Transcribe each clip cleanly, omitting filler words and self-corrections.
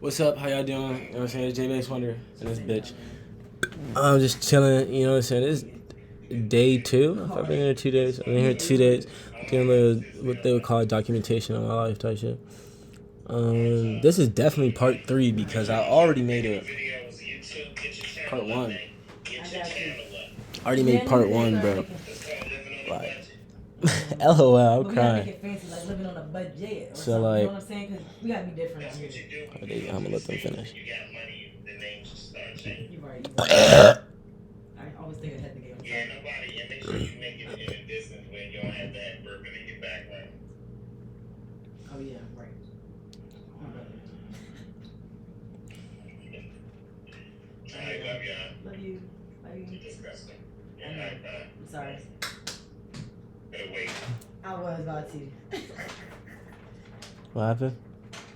What's up? How y'all doing? You know what I'm saying? It's J-Base Wonder and this bitch. I'm just chilling, you know what I'm saying? This is day 2. If I've been here 2 days. I've been here 2 days doing what they would call documentation on my life type shit. This is definitely part 3 because I already made part 1. I already made part 1, bro. Like, LOL, I'm crying. So, like, I'm gonna let them finish. I always think I had the game. Yeah, nobody. Yeah, make sure you make it in a distance where you don't have that burping in your background. Oh yeah, right. I love y'all. Love you. Love you. Disgusting. Yeah, I'm sorry. Better wait. I was about to. What happened?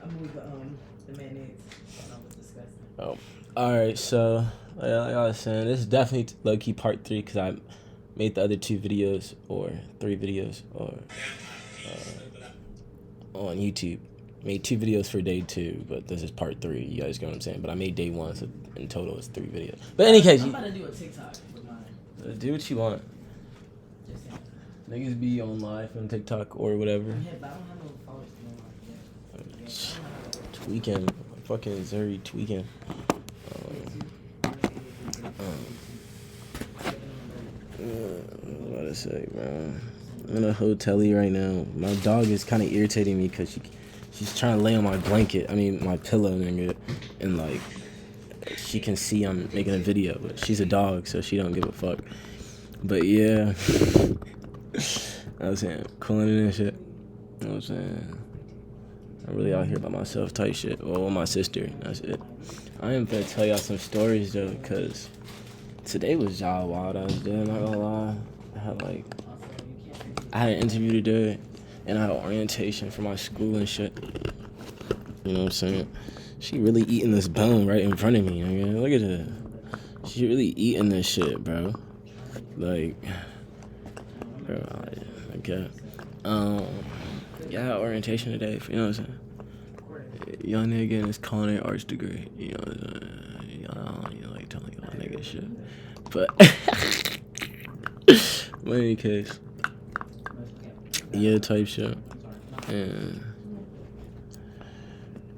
I moved the mayonnaise. That was disgusting. Oh, all right. So, like I was saying, this is definitely low key part 3 because I made the other 2 videos or 3 videos or on YouTube. Made 2 videos for day 2, but this is part 3. You guys get what I'm saying? But I made day 1, so in total it's 3 videos. But in any case, I'm about to do a TikTok with mine. Do what you want. Just Niggas be on live on TikTok or whatever. yeah, but I don't have no followers no more yet. Tweaking, fucking Zuri tweaking. What to say, bro? I'm in a hotel right now. My dog is kind of irritating me because she's trying to lay on my blanket. I mean, my pillow, nigga, and like she can see I'm making a video, but she's a dog, so she don't give a fuck. But yeah, I was saying, cooling it and shit. You know what I'm saying? I'm really out here by myself type shit. Well, with my sister. That's it. I am gonna tell y'all some stories though, because today was y'all wild. I was doing, not gonna lie. I had an interview to do, and I had orientation for my school and shit. You know what I'm saying? She really eating this bone right in front of me. Nigga. Look at her. She really eating this shit, bro. Like, bro, okay. Yeah, orientation today. You know what I'm saying? Young nigga in his culinary arts degree. You know what I'm saying? You like telling y'all nigga shit. But, in any case, yeah, type shit. And,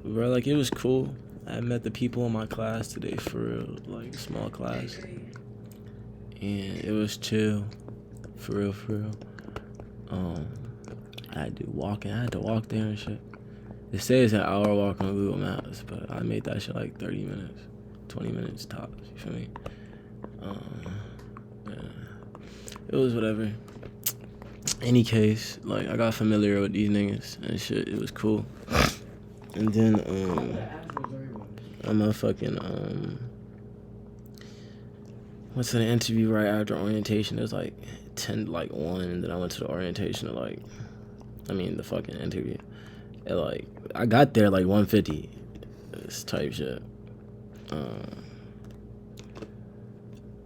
bro, like, it was cool. I met the people in my class today for real, like, small class. And it was chill. For real. I had to walk there and shit. It says an hour walk on Google Maps, but I made that shit like 30 minutes, 20 minutes tops. You feel me? Yeah. It was whatever. Any case, like I got familiar with these niggas and shit. It was cool. And then I'm a fucking went to the interview right after orientation. It was like 10 like 1, and then I went to the orientation at the fucking interview. And like I got there like 1:50. This type shit.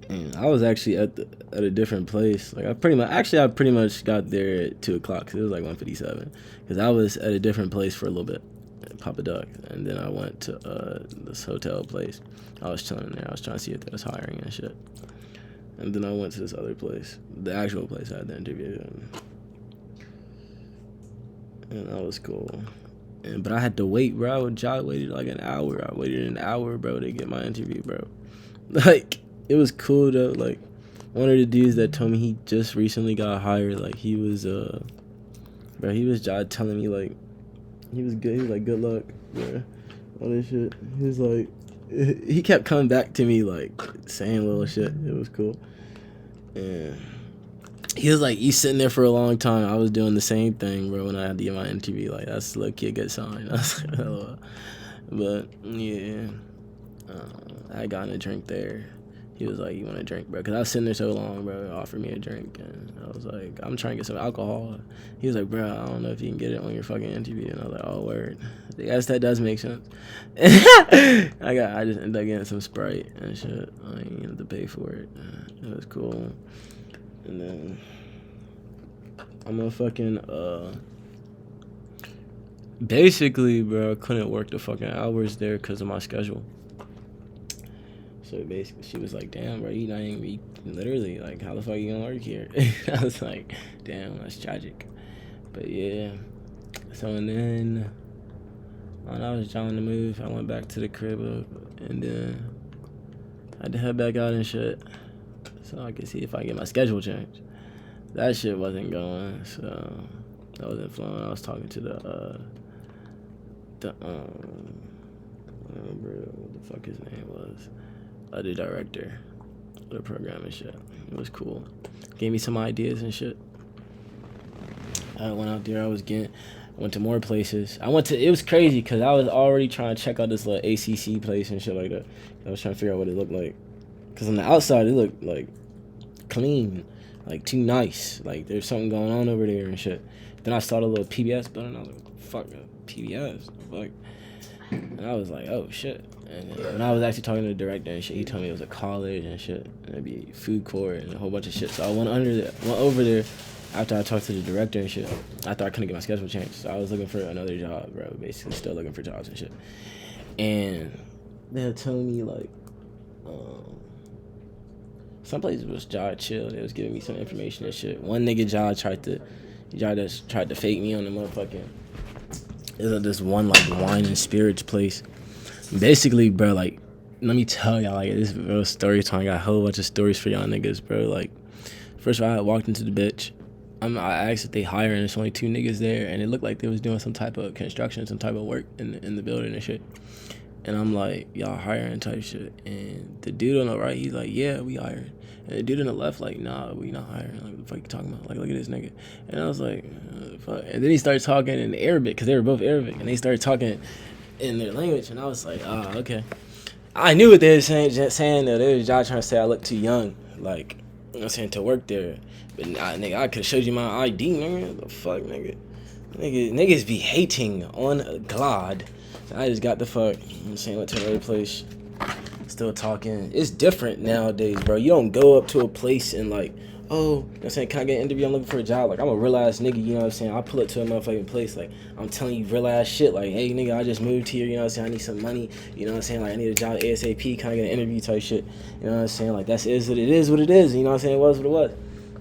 And I was actually at a different place. Like I pretty much got there at 2:00 because it was like 1:57. Because I was at a different place for a little bit, at Papa Duck, and then I went to this hotel place. I was chilling there. I was trying to see if they was hiring and shit. And then I went to this other place, the actual place I had the interview, and that was cool. But I had to wait, bro. I waited like an hour. I waited an hour, bro, to get my interview, bro. Like, it was cool, though. Like, one of the dudes that told me he just recently got hired, like, he was telling me, like, he was good. He was like, good luck, bro. All this shit. He was like, he kept coming back to me, like, saying little shit. It was cool. And he was like, you sitting there for a long time. I was doing the same thing, bro, when I had to get my interview. Like, that's low-key a good sign. I was like, hello. But, yeah. I got a drink there. He was like, you want a drink, bro? Because I was sitting there so long, bro. He offered me a drink. And I was like, I'm trying to get some alcohol. He was like, bro, I don't know if you can get it on your fucking interview. And I was like, oh, word. I guess that does make sense. I just ended up getting some Sprite and shit. I didn't have to pay for it. It was cool. And then I'm a fucking basically, bro, I couldn't work the fucking hours there because of my schedule. So basically, she was like, "Damn, bro, you not even literally like, how the fuck you gonna work here?" I was like, "Damn, that's tragic." But yeah, so and then when I was trying to move, I went back to the crib and then I had to head back out and shit, so I could see if I get my schedule changed. That shit wasn't going, so that wasn't flowing. I was talking to the I don't remember what the fuck his name was. The director of the program and shit. It was cool. Gave me some ideas and shit. I went out there. I went to more places. It was crazy because I was already trying to check out this little ACC place and shit like that. I was trying to figure out what it looked like. Because on the outside, it looked like clean, like too nice. Like there's something going on over there and shit. Then I saw the little PBS building. I was like, fuck, PBS. Fuck. And I was like, oh shit. And when I was actually talking to the director and shit, he told me it was a college and shit. And it'd be food court and a whole bunch of shit. So I went over there after I talked to the director and shit. I thought I couldn't get my schedule changed. So I was looking for another job, bro. Basically still looking for jobs and shit. And they were telling me like, some places was job chill. They was giving me some information and shit. One nigga job tried to fake me on the motherfucking. There's this one like wine and spirits place. Basically, bro, like, let me tell y'all, like, this is real story time. I got a whole bunch of stories for y'all niggas, bro. Like, first of all, I walked into the bitch. I asked if they hiring. There's only 2 niggas there, and it looked like they was doing some type of construction, some type of work in the building and shit. And I'm like, y'all hiring type shit. And the dude on the right, he's like, yeah, we hiring. And the dude on the left, like, nah, we not hiring. Like, what the fuck you talking about? Like, look at this nigga. And I was like, fuck. And then he started talking in Arabic, because they were both Arabic. And they started talking in their language, and I was like, okay. I knew what they were saying that they was trying to say I look too young, like, you know what I'm saying, to work there. But nigga, I could have showed you my ID, nigga. What the fuck, nigga? Niggas be hating on God. So I just got the fuck, you know what I'm saying, went to another place, still talking. It's different nowadays, bro. You don't go up to a place and like, oh, you know what I'm saying, can I get an interview? I'm looking for a job. Like, I'm a real ass nigga, you know what I'm saying? I pull up to a motherfucking place, like, I'm telling you real ass shit. Like, hey, nigga, I just moved here, you know what I'm saying? I need some money, you know what I'm saying? Like, I need a job ASAP, can I get an interview type shit? You know what I'm saying? Like, what it is, you know what I'm saying? It was what it was.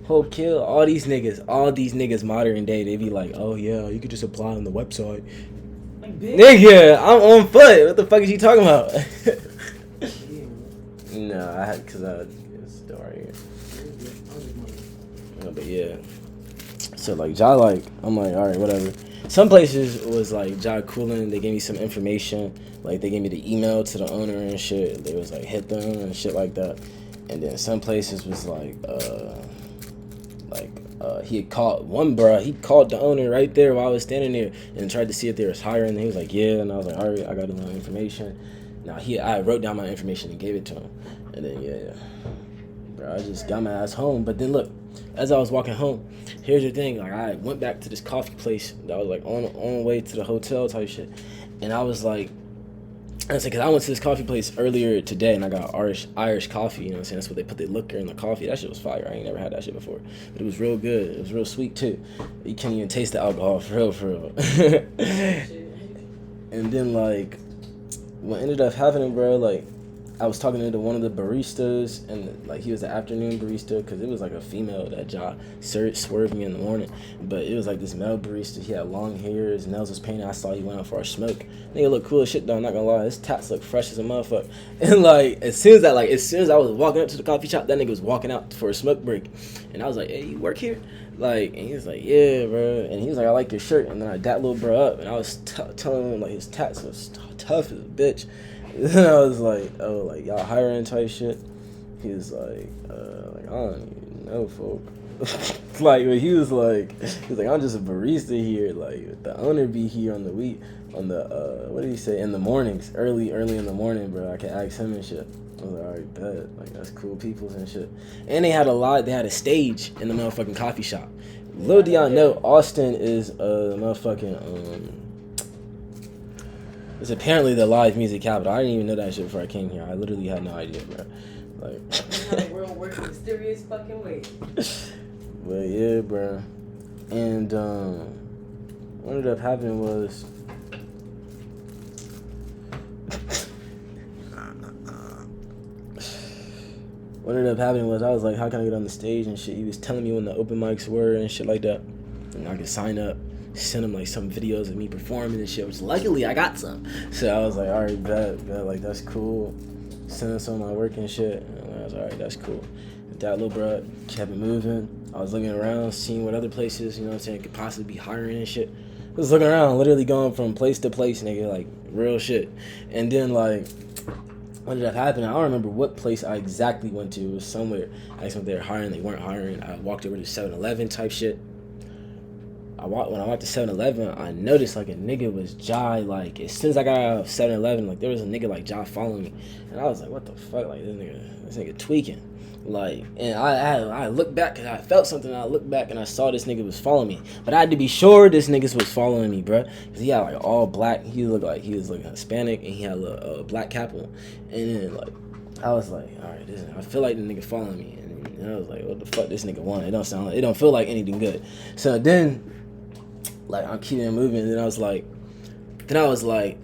Hope kill all these niggas modern day, they be like, oh, yeah, you could just apply on the website. Nigga, I'm on foot. What the fuck is you talking about? No, it's still right here. No, but yeah. So like I'm like, alright, whatever. Some places was like Ja Coolin, they gave me some information. Like they gave me the email to the owner and shit. They was like hit them and shit like that. And then some places was like he had called one bruh, he called the owner right there while I was standing there and tried to see if they was hiring. And he was like, yeah, and I was like, alright, I got a little information. Now I wrote down my information and gave it to him. And then yeah, bro, I just got my ass home. But then look, as I was walking home, here's the thing, like I went back to this coffee place that was like on the way to the hotel type shit. And I was like, cause I went to this coffee place earlier today and I got Irish coffee, you know what I'm saying? That's what they put the liquor in the coffee. That shit was fire. I ain't never had that shit before. But it was real good. It was real sweet too. You can't even taste the alcohol for real. And then like, what ended up happening, bro, like, I was talking to one of the baristas, and like he was an afternoon barista, because it was like a female that swerved me in the morning. But it was like this male barista. He had long hair, his nails was painted. I saw he went out for a smoke. Nigga look cool as shit though, I'm not gonna lie. His tats look fresh as a motherfucker. And like as soon as I was walking up to the coffee shop, that nigga was walking out for a smoke break. And I was like, hey, you work here? Like, and he was like, yeah, bro. And he was like, I like your shirt. And then I dapped little bro up, and I was telling him like his tats was tough as a bitch. And then I was like, oh, like y'all hiring type shit. He was like I don't even know, folk. Like he was like, I'm just a barista here. Like the owner be here on the week, on the what did he say, in the mornings, early in the morning, bro. I can ask him and shit. I was like, alright, bet. Like that's cool peoples and shit. And they had a stage in the motherfucking coffee shop. Little do y'all know, Austin is a motherfucking it's apparently the live music capital. I didn't even know that shit before I came here. I literally had no idea, bro. Like, the world works in mysterious fucking ways. But yeah, bro. And what ended up happening was what ended up happening was I was like, how can I get on the stage and shit? He was telling me when the open mics were and shit like that. And I could sign up, send him like some videos of me performing and shit, which luckily I got some. So I was like, all right, bet, like that's cool. Send him some of my work and shit. And I was all right, that's cool. And that little bro kept it moving. I was looking around, seeing what other places, you know what I'm saying, could possibly be hiring and shit. I was looking around, literally going from place to place, nigga, like real shit. And then like, what did that happen? I don't remember what place I exactly went to. It was somewhere. I asked them if they were hiring. They weren't hiring. I walked over to 7-Eleven type shit. When I went to 7-Eleven, I noticed like a nigga was Jai. Like as soon as I got out of 7-Eleven, like there was a nigga like Jai following me, and I was like, what the fuck? Like this nigga tweaking. Like, and I looked back because I felt something. And I looked back and I saw this nigga was following me, but I had to be sure this nigga was following me, bro, because he had like all black. He looked like he was looking Hispanic, and he had a black cap on. And then like, I was like, all right, I feel like the nigga following me, and I was like, what the fuck, this nigga want? It don't feel like anything good. So then, like, I'm keeping it moving, and then I was like,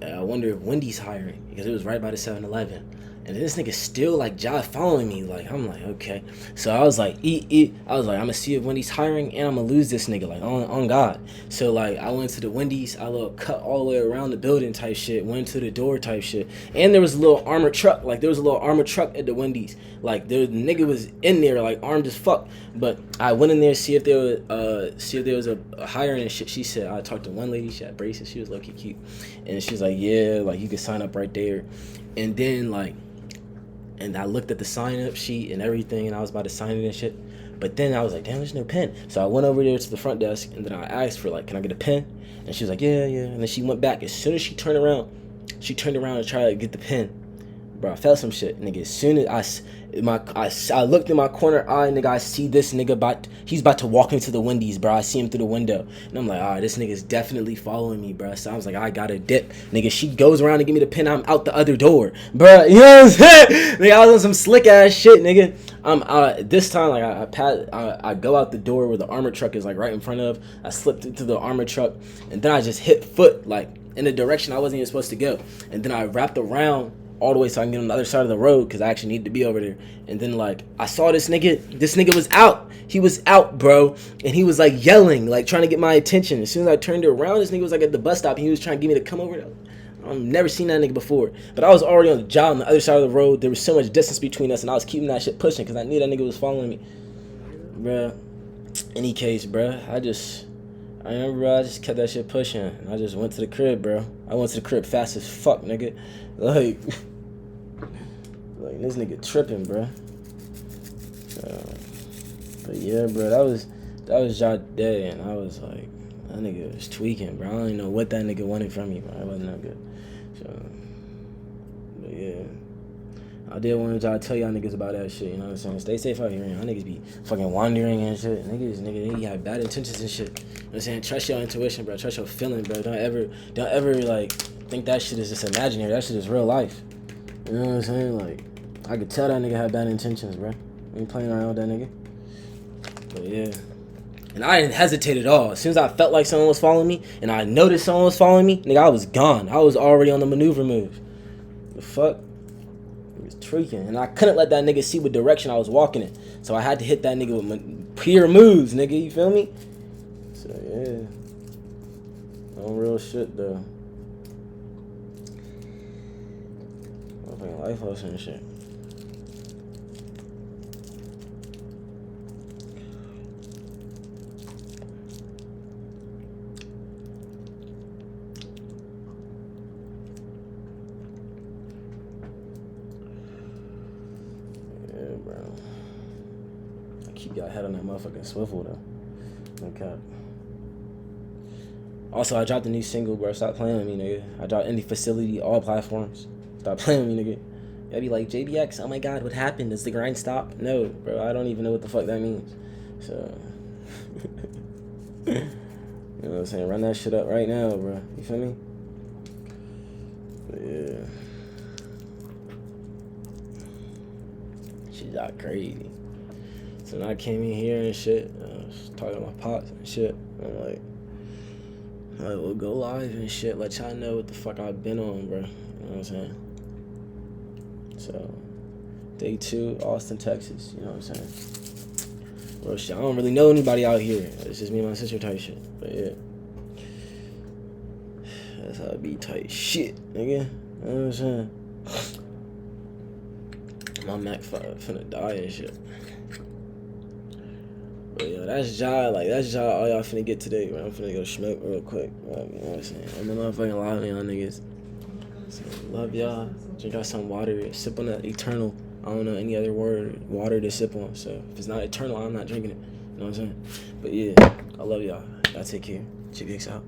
I wonder if Wendy's hiring, because it was right by the 7-Eleven. And this nigga still like Jai following me. Like I'm like, okay. So I was like, I was like, I'm gonna see if Wendy's hiring, and I'm gonna lose this nigga, like on God. So like I went to the Wendy's, I little cut all the way around the building type shit, went to the door type shit. And there was a little armored truck, like there was a little armored truck at the Wendy's. Like the nigga was in there like armed as fuck. But I went in there see if there was a hiring and shit. She said, I talked to one lady, she had braces, she was low-key cute. And she was like, yeah, like you could sign up right there. And then like, and I looked at the sign-up sheet and everything, and I was about to sign it and shit. But then I was like, damn, there's no pen. So I went over there to the front desk, and then I asked for, like, can I get a pen? And she was like, yeah. And then she went back. As soon as she turned around and tried to get the pen. Bro, I felt some shit, nigga. As soon as I looked in my corner eye, nigga, I see this nigga he's about to walk into the Wendy's, bro. I see him through the window. And I'm like, all right, this nigga's definitely following me, bro. So I was like, I gotta dip. Nigga, she goes around to give me the pen, I'm out the other door. Bro, you know what I'm saying? Nigga, I was on some slick ass shit, nigga. This time, like, I go out the door where the armored truck is, like, right in front of. I slipped into the armored truck, and then I just hit foot, like, in a direction I wasn't even supposed to go. And then I wrapped around all the way so I can get on the other side of the road, because I actually need to be over there. And then like I saw this nigga was out. He was out, bro, and he was like yelling, like trying to get my attention. As soon as I turned around, this nigga was like at the bus stop, and he was trying to get me to come over there. I've never seen that nigga before, but I was already on the job on the other side of the road. There was so much distance between us, and I was keeping that shit pushing because I knew that nigga was following me, bro. Any case, bro, I remember, bro, I just kept that shit pushing, and I just went to the crib, bro. I went to the crib fast as fuck, nigga. Like this nigga tripping, bro. But yeah, bro, that was y'all day, and I was like, that nigga was tweaking, bro. I don't even know what that nigga wanted from me, bro. It wasn't that good. So, but yeah, I did want to tell y'all niggas about that shit. You know what I'm saying? Stay safe out here. Y'all niggas be fucking wandering and shit. Niggas, they have bad intentions and shit. You know what I'm saying? Trust your intuition, bro. Trust your feeling, bro. Don't ever like think that shit is just imaginary. That shit is real life. You know what I'm saying? Like, I could tell that nigga had bad intentions, bro. I ain't playing around with that nigga. But yeah. And I didn't hesitate at all. As soon as I felt like someone was following me, and I noticed someone was following me, nigga, I was gone. I was already on the maneuver move. The fuck? He was tweaking. And I couldn't let that nigga see what direction I was walking in. So I had to hit that nigga with pure moves, nigga. You feel me? So yeah. No real shit, though. Fucking life lesson and shit. Yeah, bro. I keep your head on that motherfucking swivel, though. Okay. Also, I dropped a new single, bro. Stop playing with me, nigga. I dropped Indie Facility, all platforms. Stop playing with me, nigga. I'd be like, JBX, oh my god, what happened? Does the grind stop? No, bro, I don't even know what the fuck that means. So, you know what I'm saying? Run that shit up right now, bro. You feel me? But yeah. She got crazy. So then I came in here and shit. I was talking to my pops and shit. I'm like, we'll go live and shit. Let y'all know what the fuck I've been on, bro. You know what I'm saying? So, Day 2, Austin, Texas. You know what I'm saying? Real shit. I don't really know anybody out here. It's just me and my sister type shit. But yeah. That's how it be type shit, nigga. You know what I'm saying? My Mac finna die and shit. But yo, that's y'all. Like, that's y'all. All y'all finna get today, man. I'm finna go smoke real quick. Like, you know what I'm saying? I'm gonna motherfucking lie to y'all niggas. So, love y'all. Drink out some water. Sip on that Eternal. I don't know any other water to sip on. So if it's not Eternal, I'm not drinking it. You know what I'm saying? But yeah, I love y'all. Y'all take care. GPX out.